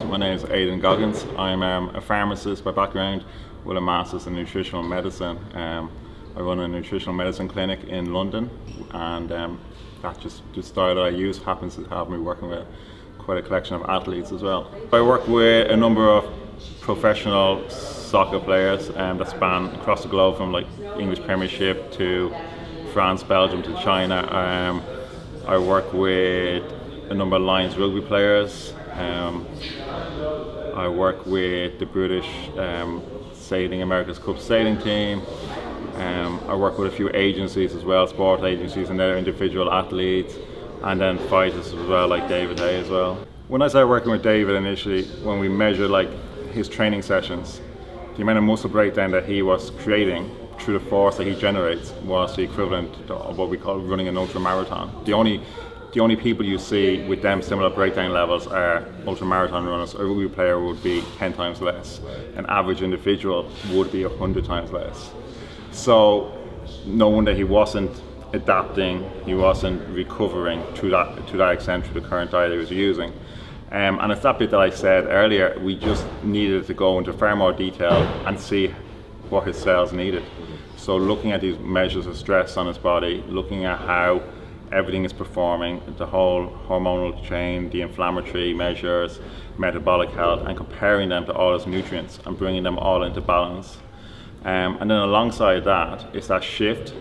My name is Aidan Goggins. I'm a pharmacist by background with a master's in nutritional medicine. I run a nutritional medicine clinic in London, and that's just the style that I use happens to have me working with quite a collection of athletes as well. I work with a number of professional soccer players that span across the globe, from like English Premiership to France, Belgium to China. I work with a number of Lions rugby players. I work with the British sailing America's Cup sailing team. I work with a few agencies as well, sport agencies and their individual athletes, and then fighters as well, like David Hay as well. When I started working with David initially, when we measured like his training sessions, the amount of muscle breakdown that he was creating through the force that he generates was the equivalent of what we call running an ultra marathon. The only people you see with them similar breakdown levels are ultramarathon runners. A rugby player would be 10 times less. An average individual would be 100 times less. So no wonder he wasn't adapting, he wasn't recovering to that extent through the current diet he was using. And it's that bit that I said earlier, we just needed to go into far more detail and see what his cells needed. So looking at these measures of stress on his body, looking at how everything is performing, the whole hormonal chain, the inflammatory measures, metabolic health, and comparing them to all his nutrients and bringing them all into balance. And then alongside that is that shift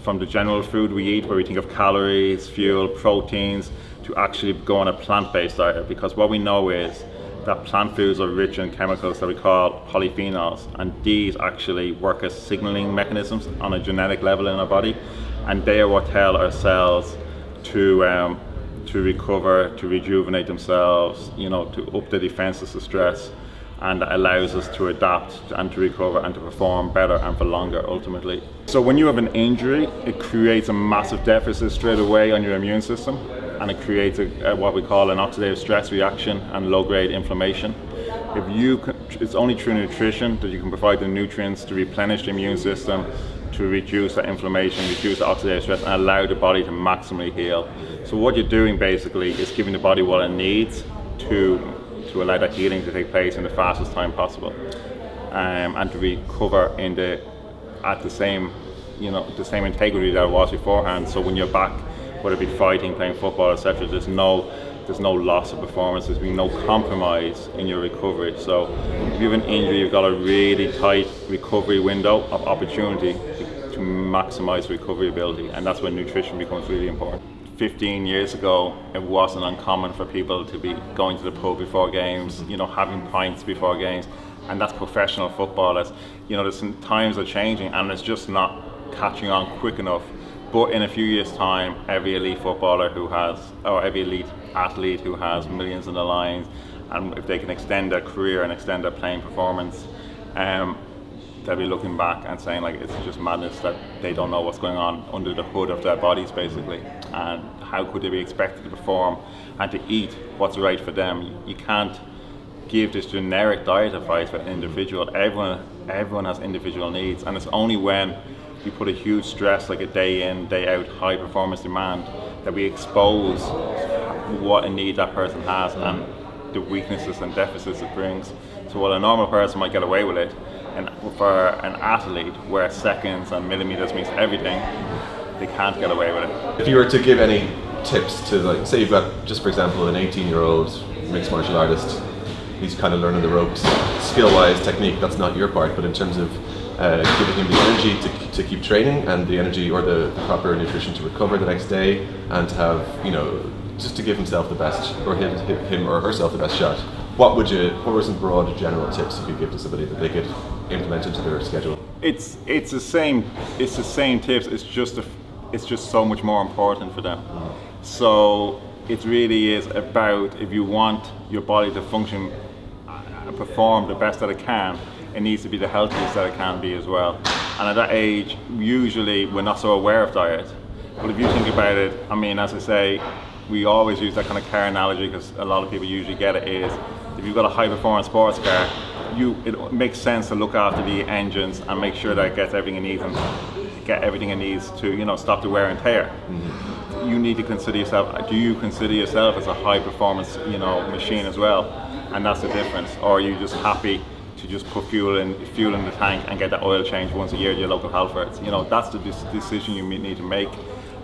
from the general food we eat, where we think of calories, fuel, proteins, to actually go on a plant-based diet, because what we know is that plant foods are rich in chemicals that we call polyphenols, and these actually work as signaling mechanisms on a genetic level in our body, and they are what tell our cells to recover, to rejuvenate themselves, to up the defenses to stress, and that allows us to adapt and to recover and to perform better and for longer ultimately. So when you have an injury, it creates a massive deficit straight away on your immune system, and it creates what we call an oxidative stress reaction and low-grade inflammation. It's only through nutrition that you can provide the nutrients to replenish the immune system, to reduce that inflammation, reduce the oxidative stress, and allow the body to maximally heal. So what you're doing basically is giving the body what it needs to allow that healing to take place in the fastest time possible, and to recover at the same integrity that it was beforehand. So when you're back, whether it be fighting, playing football, etc., there's no loss of performance, there's been no compromise in your recovery. So if you have an injury, you've got a really tight recovery window of opportunity to maximize recovery ability, and that's when nutrition becomes really important. 15 years ago, it wasn't uncommon for people to be going to the pub before games, having pints before games, and that's professional footballers. There's some times are changing, and it's just not catching on quick enough. But in a few years' time, every elite footballer every elite athlete who has millions in the lines, and if they can extend their career and extend their playing performance, they'll be looking back and saying like it's just madness that they don't know what's going on under the hood of their bodies basically, and how could they be expected to perform and to eat what's right for them. You can't give this generic diet advice for an individual. Everyone has individual needs, and it's only when you put a huge stress, like a day in, day out, high performance demand, that we expose what a need that person has and the weaknesses and deficits it brings. So while a normal person might get away with it, and for an athlete where seconds and millimeters means everything, they can't get away with it. If you were to give any tips to, like, say you've got, just for example, an 18-year-old mixed martial artist, he's kind of learning the ropes, skill-wise, technique, that's not your part, but in terms of giving him the energy to keep training and the energy or the proper nutrition to recover the next day, and to have, just to give himself the best, or him or herself the best shot. What were some broad general tips you could give to somebody that they could implement into their schedule? It's the same tips. It's just so much more important for them. So it really is about, if you want your body to function and perform the best that it can, it needs to be the healthiest that it can be as well. And at that age, usually we're not so aware of diet. But if you think about it, as I say, we always use that kind of car analogy because a lot of people usually get it, is if you've got a high performance sports car, it makes sense to look after the engines and make sure that it gets everything it needs and get everything it needs to stop the wear and tear. Mm-hmm. You need to consider yourself, do you consider yourself as a high performance machine as well? and that's the difference. Or are you just happy to just put fuel in the tank and get that oil change once a year at your local Halfords? You know, that's the decision you need to make,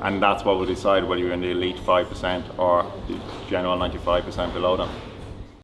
and that's what will decide whether you're in the elite 5% or the general 95% below them.